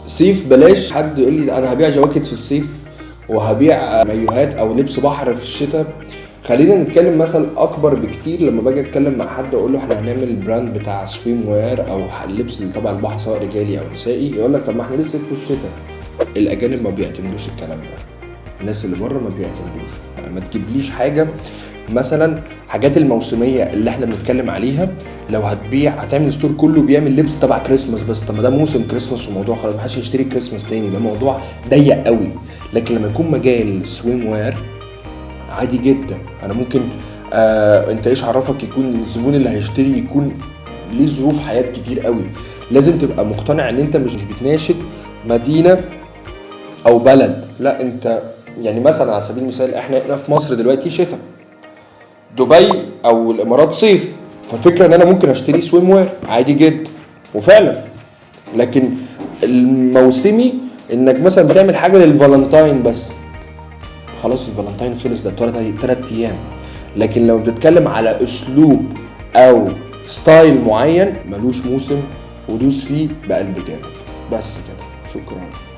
صيف بلاش حد يقول لي انا هبيع جواكت في الصيف وهبيع مايوهات او لبس بحر في الشتاء. خلينا نتكلم مثل اكبر بكتير. لما باجي اتكلم مع حد اقول له احنا هنعمل براند بتاع سويم وير او اللبس اللي تبع البحر سواء رجالي او نسائي، يقول لك طب ما احنا لسه في الشتاء. الاجانب ما بيعتمدوش الكلام ده، الناس اللي بره ما بيعتمدوش. ما تجيبليش حاجه مثلا حاجات الموسميه اللي احنا بنتكلم عليها. لو هتبيع هتعمل ستور كله بيعمل لبس تبع كريسماس بس، طب ما ده موسم كريسماس وموضوع خلاص محدش يشتري كريسماس تاني، ده موضوع ضيق قوي. لكن لما يكون مجال سويم وير عادي جدا. انا ممكن انت ايش عرفك يكون الزبون اللي هيشتري يكون ليه ظروف حياه كتير قوي. لازم تبقى مقتنع ان انت مش بتناشد مدينه او بلد، لا انت يعني مثلا على سبيل المثال احنا في مصر دلوقتي شتاء، دبي او الامارات صيف، فالفكره ان انا ممكن اشتري سويم وير عادي جدا وفعلا. لكن الموسمي انك مثلا بتعمل حاجه للفالنتاين بس، خلاص الفالنتاين خلص ده 3 ايام. لكن لو بتتكلم على اسلوب او ستايل معين ملوش موسم ودوس فيه بقلب جامد. بس كده، شكرا.